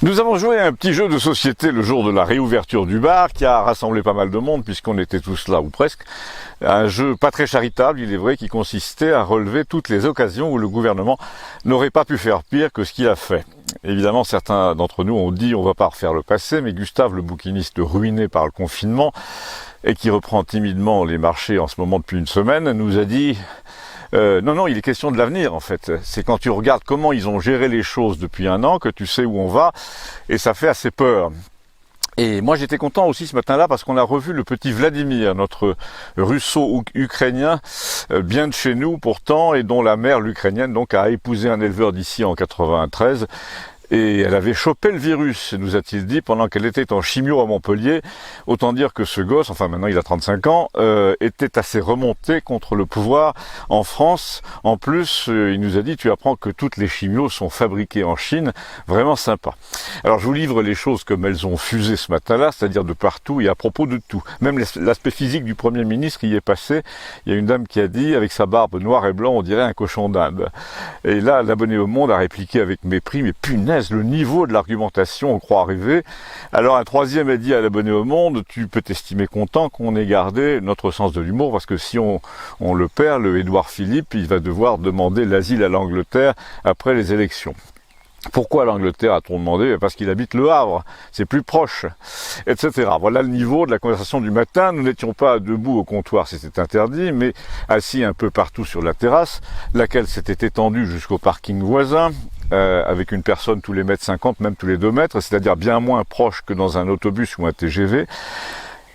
Nous avons joué à un petit jeu de société le jour de la réouverture du bar qui a rassemblé pas mal de monde puisqu'on était tous là ou presque. Un jeu pas très charitable, il est vrai, qui consistait à relever toutes les occasions où le gouvernement n'aurait pas pu faire pire que ce qu'il a fait. Évidemment, certains d'entre nous ont dit on va pas refaire le passé, mais Gustave, le bouquiniste ruiné par le confinement et qui reprend timidement les marchés en ce moment depuis une semaine, nous a dit non, il est question de l'avenir en fait. C'est quand tu regardes comment ils ont géré les choses depuis un an que tu sais où on va et ça fait assez peur. Et moi j'étais content aussi ce matin-là parce qu'on a revu le petit Vladimir, notre russo-ukrainien, bien de chez nous pourtant, et dont la mère, l'ukrainienne, donc a épousé un éleveur d'ici en 93. Et elle avait chopé le virus, nous a-t-il dit, pendant qu'elle était en chimio à Montpellier. Autant dire que ce gosse, enfin maintenant il a 35 ans, était assez remonté contre le pouvoir en France. En plus, il nous a dit, tu apprends que toutes les chimios sont fabriquées en Chine. Vraiment sympa. Alors je vous livre les choses comme elles ont fusé ce matin-là, c'est-à-dire de partout et à propos de tout. Même l'aspect physique du Premier ministre y est passé. Il y a une dame qui a dit, avec sa barbe noire et blanc, on dirait un cochon d'Inde. Et là, l'abonné au Monde a répliqué avec mépris, mais punaise, le niveau de l'argumentation, on croit arriver. Alors un troisième a dit à l'abonné au Monde, tu peux t'estimer content qu'on ait gardé notre sens de l'humour, parce que si on le perd, le Édouard Philippe, il va devoir demander l'asile à l'Angleterre après les élections. Pourquoi l'Angleterre a-t-on demandé? Parce qu'il habite Le Havre, c'est plus proche, etc. Voilà le niveau de la conversation du matin. Nous n'étions pas debout au comptoir, c'était interdit, mais assis un peu partout sur la terrasse, laquelle s'était étendue jusqu'au parking voisin, avec une personne tous les mètres 50, même tous les 2 mètres, c'est-à-dire bien moins proche que dans un autobus ou un TGV.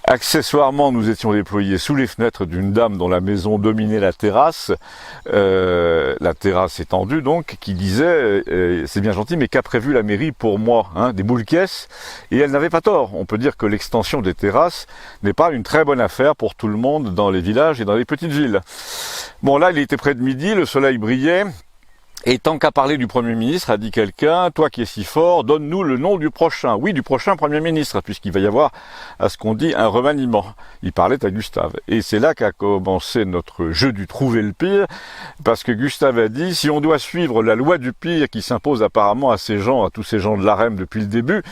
Accessoirement, nous étions déployés sous les fenêtres d'une dame dont la maison dominait la terrasse étendue donc, qui disait c'est bien gentil, mais qu'a prévu la mairie pour moi, hein, des boules caisses? Et elle n'avait pas tort. On peut dire que l'extension des terrasses n'est pas une très bonne affaire pour tout le monde dans les villages et dans les petites villes. Bon, là, il était près de midi, le soleil brillait. Et tant qu'à parler du Premier ministre, a dit quelqu'un, toi qui es si fort, donne-nous le nom du prochain. Oui, du prochain Premier ministre, puisqu'il va y avoir, à ce qu'on dit, un remaniement. Il parlait à Gustave. Et c'est là qu'a commencé notre jeu du trouver le pire, parce que Gustave a dit, si on doit suivre la loi du pire qui s'impose apparemment à tous ces gens de l'AREM depuis le début,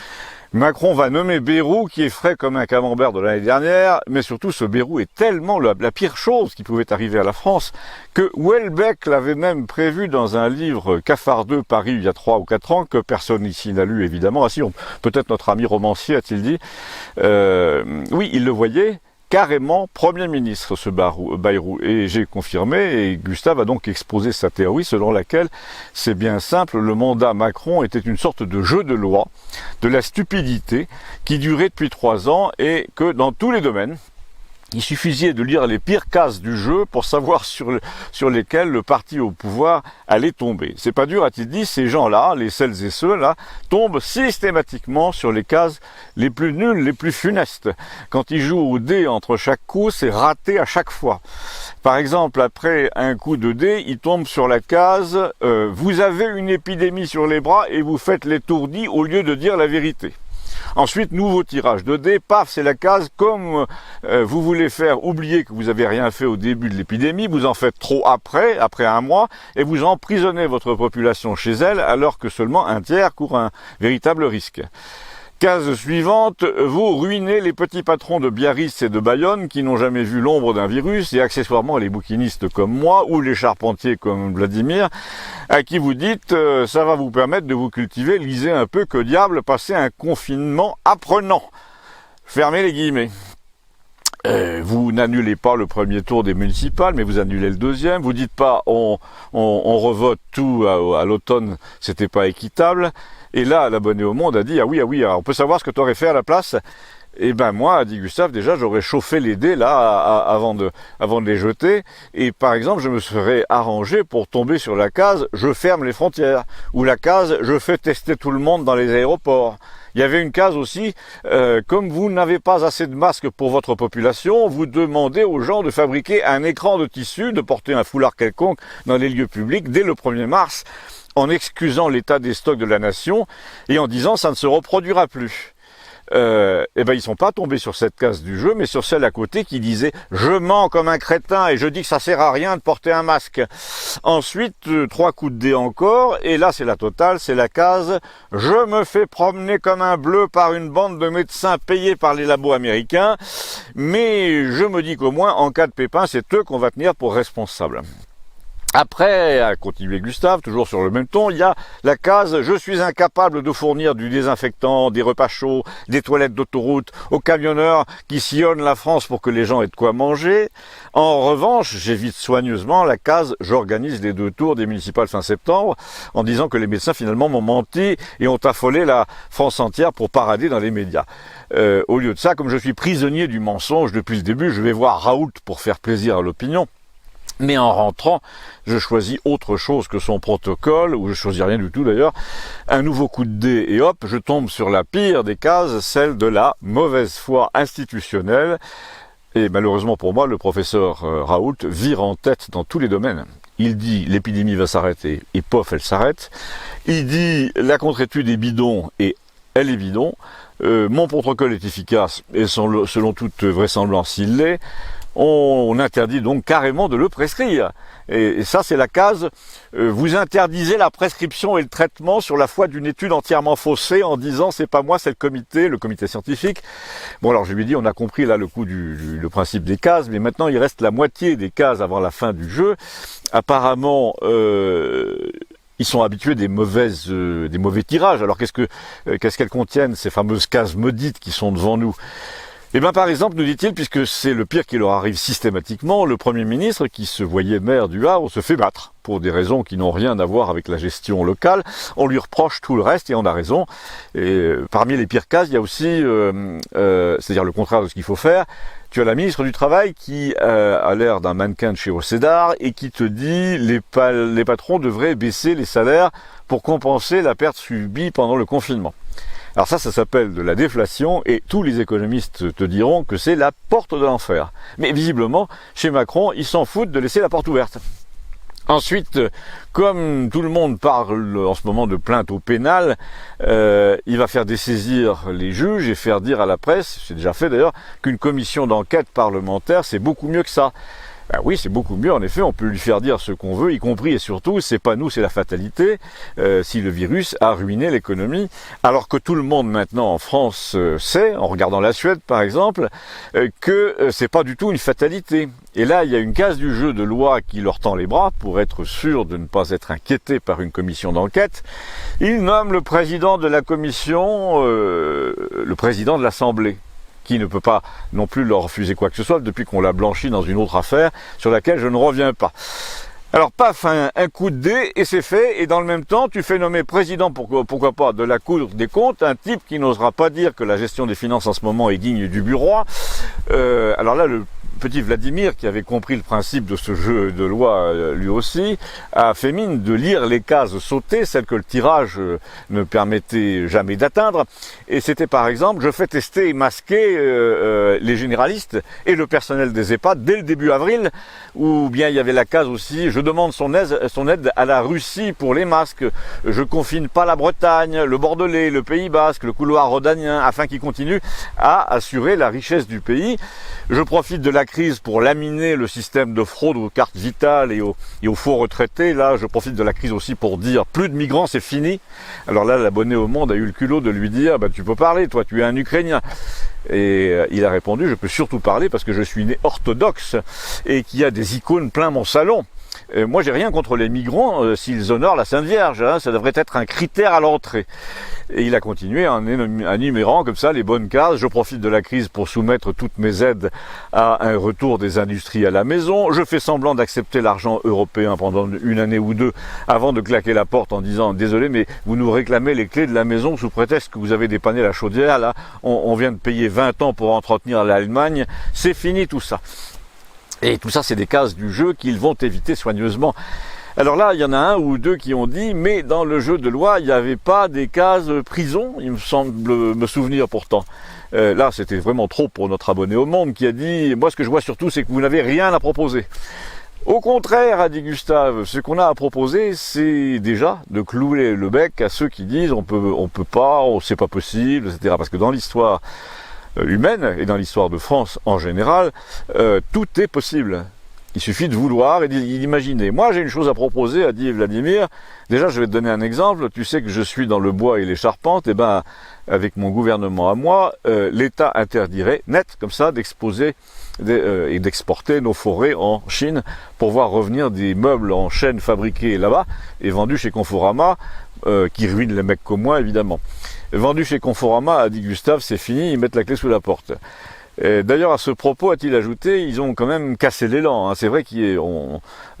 Macron va nommer Bayrou, qui est frais comme un camembert de l'année dernière, mais surtout ce Bayrou est tellement la pire chose qui pouvait arriver à la France, que Houellebecq l'avait même prévu dans un livre cafardeux paru il y a 3 ou 4 ans, que personne ici n'a lu évidemment. Ah si, peut-être notre ami romancier a-t-il dit. Oui, il le voyait carrément Premier ministre, ce Bayrou. Et j'ai confirmé, et Gustave a donc exposé sa théorie selon laquelle, c'est bien simple, le mandat Macron était une sorte de jeu de loi, de la stupidité, qui durait depuis 3 ans, et que dans tous les domaines, il suffisait de lire les pires cases du jeu pour savoir sur lesquelles le parti au pouvoir allait tomber. C'est pas dur, a-t-il dit, ces gens-là, les celles et ceux-là, tombent systématiquement sur les cases les plus nulles, les plus funestes. Quand ils jouent au dé entre chaque coup, c'est raté à chaque fois. Par exemple, après un coup de dé, ils tombent sur la case « Vous avez une épidémie sur les bras et vous faites l'étourdi au lieu de dire la vérité ». Ensuite, nouveau tirage de dés, paf, c'est la case, comme vous voulez faire oublier que vous n'avez rien fait au début de l'épidémie, vous en faites trop après 1 mois, et vous emprisonnez votre population chez elle, alors que seulement un tiers court un véritable risque. Case suivante, vous ruinez les petits patrons de Biarritz et de Bayonne qui n'ont jamais vu l'ombre d'un virus, et accessoirement les bouquinistes comme moi, ou les charpentiers comme Vladimir, à qui vous dites ça va vous permettre de vous cultiver, lisez un peu, que diable, passer un confinement apprenant. Fermez les guillemets. Vous n'annulez pas le premier tour des municipales, mais vous annulez le deuxième. Vous dites pas on revote tout à l'automne, c'était pas équitable. Et là, l'abonné au Monde a dit ah oui, alors on peut savoir ce que tu aurais fait à la place. Eh ben moi, a dit Gustave, déjà j'aurais chauffé les dés là avant de les jeter. Et par exemple, je me serais arrangé pour tomber sur la case je ferme les frontières, ou la case je fais tester tout le monde dans les aéroports. Il y avait une case aussi, comme vous n'avez pas assez de masques pour votre population, vous demandez aux gens de fabriquer un écran de tissu, de porter un foulard quelconque dans les lieux publics dès le 1er mars, en excusant l'état des stocks de la nation et en disant ça ne se reproduira plus. eh ben ils sont pas tombés sur cette case du jeu, mais sur celle à côté qui disait « Je mens comme un crétin et je dis que ça sert à rien de porter un masque ». Ensuite, 3 coups de dé encore, et là c'est la totale, c'est la case « Je me fais promener comme un bleu par une bande de médecins payés par les labos américains, mais je me dis qu'au moins en cas de pépin, c'est eux qu'on va tenir pour responsables ». Après, a continué Gustave, toujours sur le même ton, il y a la case « Je suis incapable de fournir du désinfectant, des repas chauds, des toilettes d'autoroute aux camionneurs qui sillonnent la France pour que les gens aient de quoi manger ». En revanche, j'évite soigneusement la case « J'organise les 2 tours des municipales fin septembre » en disant que les médecins finalement m'ont menti et ont affolé la France entière pour parader dans les médias. Au lieu de ça, comme je suis prisonnier du mensonge depuis le début, je vais voir Raoult pour faire plaisir à l'opinion. Mais en rentrant, je choisis autre chose que son protocole, ou je choisis rien du tout d'ailleurs, un nouveau coup de dé et hop, je tombe sur la pire des cases, celle de la mauvaise foi institutionnelle. Et malheureusement pour moi, le professeur Raoult vire en tête dans tous les domaines. Il dit l'épidémie va s'arrêter et pof, elle s'arrête. Il dit la contre-étude est bidon et elle est bidon. Mon protocole est efficace et selon toute vraisemblance il l'est. On interdit donc carrément de le prescrire. Et ça, c'est la case vous interdisez la prescription et le traitement sur la foi d'une étude entièrement faussée en disant c'est pas moi, c'est le comité scientifique. Bon alors je lui ai dit on a compris là le coup le principe des cases, mais maintenant il reste la moitié des cases avant la fin du jeu. Apparemment ils sont habitués des mauvais tirages. Alors qu'est-ce qu'elles contiennent, ces fameuses cases maudites qui sont devant nous? Eh bien, par exemple, nous dit-il, puisque c'est le pire qui leur arrive systématiquement, le Premier ministre, qui se voyait maire du Havre, se fait battre, pour des raisons qui n'ont rien à voir avec la gestion locale. On lui reproche tout le reste, et on a raison. Et parmi les pires cases, il y a aussi, c'est-à-dire le contraire de ce qu'il faut faire, tu as la ministre du Travail qui a l'air d'un mannequin de chez Océdar et qui te dit les patrons devraient baisser les salaires pour compenser la perte subie pendant le confinement. Alors ça s'appelle de la déflation et tous les économistes te diront que c'est la porte de l'enfer. Mais visiblement, chez Macron, ils s'en foutent de laisser la porte ouverte. Ensuite, comme tout le monde parle en ce moment de plainte au pénal, il va faire dessaisir les juges et faire dire à la presse, c'est déjà fait d'ailleurs, qu'une commission d'enquête parlementaire, c'est beaucoup mieux que ça. Ben oui, c'est beaucoup mieux, en effet, on peut lui faire dire ce qu'on veut, y compris et surtout, c'est pas nous, c'est la fatalité, si le virus a ruiné l'économie, alors que tout le monde maintenant en France sait, en regardant la Suède par exemple, que c'est pas du tout une fatalité. Et là, il y a une case du jeu de loi qui leur tend les bras pour être sûr de ne pas être inquiété par une commission d'enquête. Il nomme le président de la commission, le président de l'Assemblée, qui ne peut pas non plus leur refuser quoi que ce soit depuis qu'on l'a blanchi dans une autre affaire sur laquelle je ne reviens pas. Alors paf, un coup de dé et c'est fait, et dans le même temps tu fais nommer président, pourquoi pas, de la Cour des comptes, un type qui n'osera pas dire que la gestion des finances en ce moment est digne du bureau. Alors là, le petit Vladimir, qui avait compris le principe de ce jeu de loi lui aussi, a fait mine de lire les cases sautées, celles que le tirage ne permettait jamais d'atteindre. Et c'était par exemple, je fais tester et masquer les généralistes et le personnel des EHPAD dès le début avril, ou bien il y avait la case aussi, je demande son aide à la Russie pour les masques, je confine pas la Bretagne, le Bordelais, le Pays Basque, le couloir rhodanien, afin qu'ils continuent à assurer la richesse du pays. Je profite de la crise pour laminer le système de fraude aux cartes vitales et aux faux retraités. Là, je profite de la crise aussi pour dire plus de migrants, c'est fini. Alors là, l'abonné au Monde a eu le culot de lui dire tu peux parler, toi, tu es un Ukrainien. Et il a répondu je peux surtout parler parce que je suis né orthodoxe et qu'il y a des icônes plein mon salon. Moi, j'ai rien contre les migrants s'ils honorent la Sainte Vierge. Ça devrait être un critère à l'entrée. Et il a continué en énumérant comme ça les bonnes cases. Je profite de la crise pour soumettre toutes mes aides à un retour des industries à la maison. Je fais semblant d'accepter l'argent européen pendant une année ou deux avant de claquer la porte en disant désolé mais vous nous réclamez les clés de la maison sous prétexte que vous avez dépanné la chaudière. Là, on vient de payer 20 ans pour entretenir l'Allemagne. C'est fini tout ça. Et tout ça, c'est des cases du jeu qu'ils vont éviter soigneusement. Alors là, il y en a un ou deux qui ont dit, mais dans le jeu de loi, il n'y avait pas des cases prison, il me semble me souvenir pourtant. Là, c'était vraiment trop pour notre abonné au Monde qui a dit, moi ce que je vois surtout, c'est que vous n'avez rien à proposer. Au contraire, a dit Gustave, ce qu'on a à proposer, c'est déjà de clouer le bec à ceux qui disent on peut pas, c'est pas possible, etc. Parce que dans l'histoire humaine et dans l'histoire de France en général, tout est possible. Il suffit de vouloir et d'imaginer. Moi, j'ai une chose à proposer, a dit Vladimir. Déjà, je vais te donner un exemple. Tu sais que je suis dans le bois et les charpentes. Eh ben, avec mon gouvernement à moi, l'État interdirait net, comme ça, d'exposer et d'exporter nos forêts en Chine pour voir revenir des meubles en chêne fabriqués là-bas et vendus chez Conforama, qui ruinent les mecs comme moi, évidemment. Vendus chez Conforama, a dit Gustave, c'est fini, ils mettent la clé sous la porte. D'ailleurs, à ce propos, a-t-il ajouté, ils ont quand même cassé l'élan. Hein. C'est vrai qu'il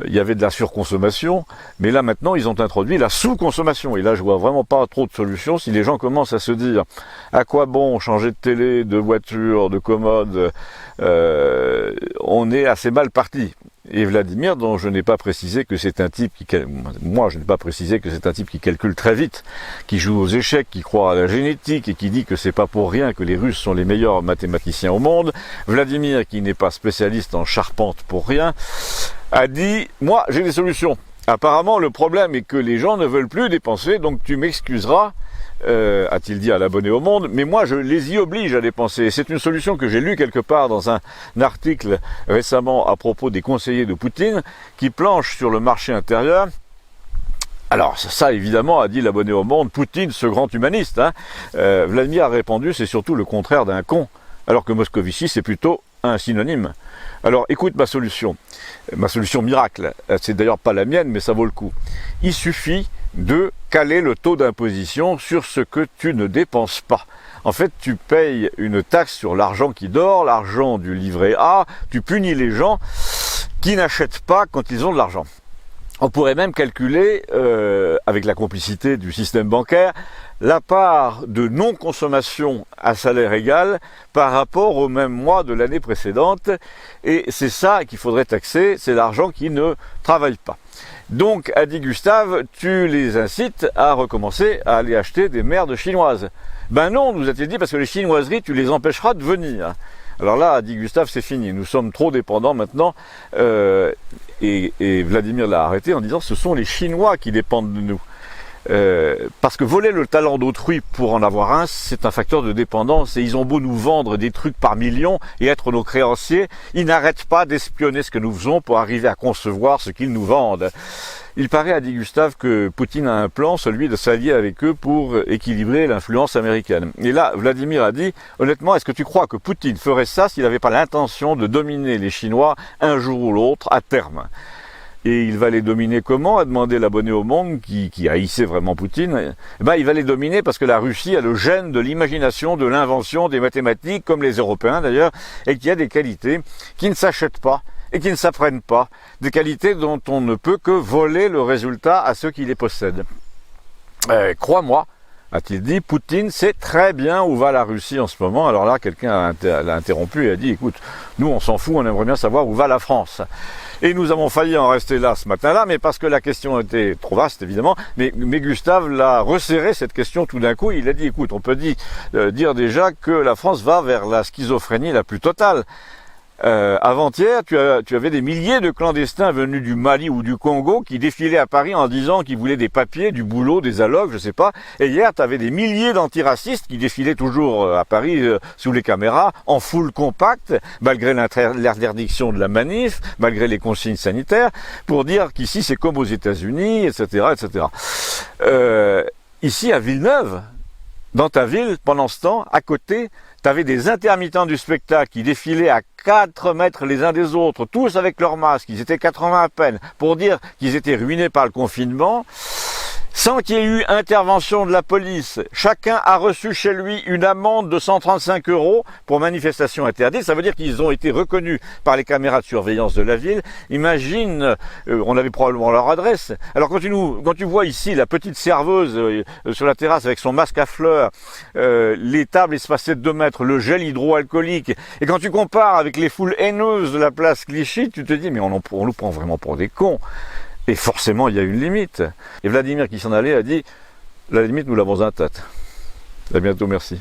y avait de la surconsommation, mais là maintenant, ils ont introduit la sous-consommation. Et là, je vois vraiment pas trop de solutions. Si les gens commencent à se dire à quoi bon changer de télé, de voiture, de commode, on est assez mal parti. Et Vladimir, dont je n'ai pas précisé que c'est un type moi je n'ai pas précisé que c'est un type qui calcule très vite, qui joue aux échecs, qui croit à la génétique et qui dit que c'est pas pour rien que les Russes sont les meilleurs mathématiciens au monde. Vladimir, qui n'est pas spécialiste en charpente pour rien, a dit « Moi, j'ai des solutions. Apparemment, le problème est que les gens ne veulent plus dépenser, donc tu m'excuseras. » a-t-il dit à l'abonné au Monde, mais moi je les y oblige à dépenser. C'est une solution que j'ai lue quelque part dans un article récemment à propos des conseillers de Poutine qui planchent sur le marché intérieur. Alors ça évidemment, a dit l'abonné au Monde, Poutine, ce grand humaniste, hein. Vladimir a répondu, c'est surtout le contraire d'un con, alors que Moscovici c'est plutôt un synonyme. Alors écoute ma solution miracle, c'est d'ailleurs pas la mienne mais ça vaut le coup. Il suffit de caler le taux d'imposition sur ce que tu ne dépenses pas. En fait, tu payes une taxe sur l'argent qui dort, l'argent du livret A, tu punis les gens qui n'achètent pas quand ils ont de l'argent. On pourrait même calculer, avec la complicité du système bancaire, la part de non-consommation à salaire égal par rapport au même mois de l'année précédente. Et c'est ça qu'il faudrait taxer, c'est l'argent qui ne travaille pas. Donc, a dit Gustave, tu les incites à recommencer à aller acheter des merdes chinoises. Ben non, nous a-t-il dit, parce que les chinoiseries, tu les empêcheras de venir. Alors là, a dit Gustave, c'est fini, nous sommes trop dépendants maintenant. Et Vladimir l'a arrêté en disant, ce sont les Chinois qui dépendent de nous. Parce que voler le talent d'autrui pour en avoir un, c'est un facteur de dépendance et ils ont beau nous vendre des trucs par millions et être nos créanciers, ils n'arrêtent pas d'espionner ce que nous faisons pour arriver à concevoir ce qu'ils nous vendent. Il paraît, a dit Gustave, que Poutine a un plan, celui de s'allier avec eux pour équilibrer l'influence américaine. Et là, Vladimir a dit, honnêtement, est-ce que tu crois que Poutine ferait ça s'il n'avait pas l'intention de dominer les Chinois un jour ou l'autre à terme ? Et il va les dominer comment, a demandé l'abonné au Monde, qui haïssait vraiment Poutine. Eh ben, il va les dominer parce que la Russie a le gène de l'imagination, de l'invention, des mathématiques, comme les Européens d'ailleurs, et qui a des qualités qui ne s'achètent pas et qui ne s'apprennent pas, des qualités dont on ne peut que voler le résultat à ceux qui les possèdent. Crois-moi, a-t-il dit, Poutine sait très bien où va la Russie en ce moment. Alors là, quelqu'un l'a interrompu et a dit, écoute, nous on s'en fout, on aimerait bien savoir où va la France. Et nous avons failli en rester là ce matin-là, mais parce que la question était trop vaste, évidemment. Mais Gustave l'a resserré, cette question, tout d'un coup. Il a dit, écoute, on peut dire déjà que la France va vers la schizophrénie la plus totale. Avant-hier, tu avais des milliers de clandestins venus du Mali ou du Congo qui défilaient à Paris en disant qu'ils voulaient des papiers, du boulot, des allocs, je sais pas. Et hier, tu avais des milliers d'antiracistes qui défilaient toujours à Paris sous les caméras, en foule compacte, malgré l'interdiction de la manif, malgré les consignes sanitaires, pour dire qu'ici c'est comme aux États-Unis, etc., etc. Ici à Villeneuve, dans ta ville, pendant ce temps, à côté, tu avais des intermittents du spectacle qui défilaient à 4 mètres les uns des autres, tous avec leurs masques, ils étaient 80 à peine, pour dire qu'ils étaient ruinés par le confinement, sans qu'il y ait eu intervention de la police. Chacun a reçu chez lui une amende de 135 € pour manifestation interdite. Ça veut dire qu'ils ont été reconnus par les caméras de surveillance de la ville. Imagine, on avait probablement leur adresse. Alors quand tu vois ici la petite serveuse sur la terrasse avec son masque à fleurs, les tables espacées de 2 mètres, le gel hydroalcoolique, et quand tu compares avec les foules haineuses de la place Clichy, tu te dis mais on nous prend vraiment pour des cons. Et forcément, il y a une limite. Et Vladimir qui s'en allait a dit, la limite, nous l'avons en tête. À bientôt, merci.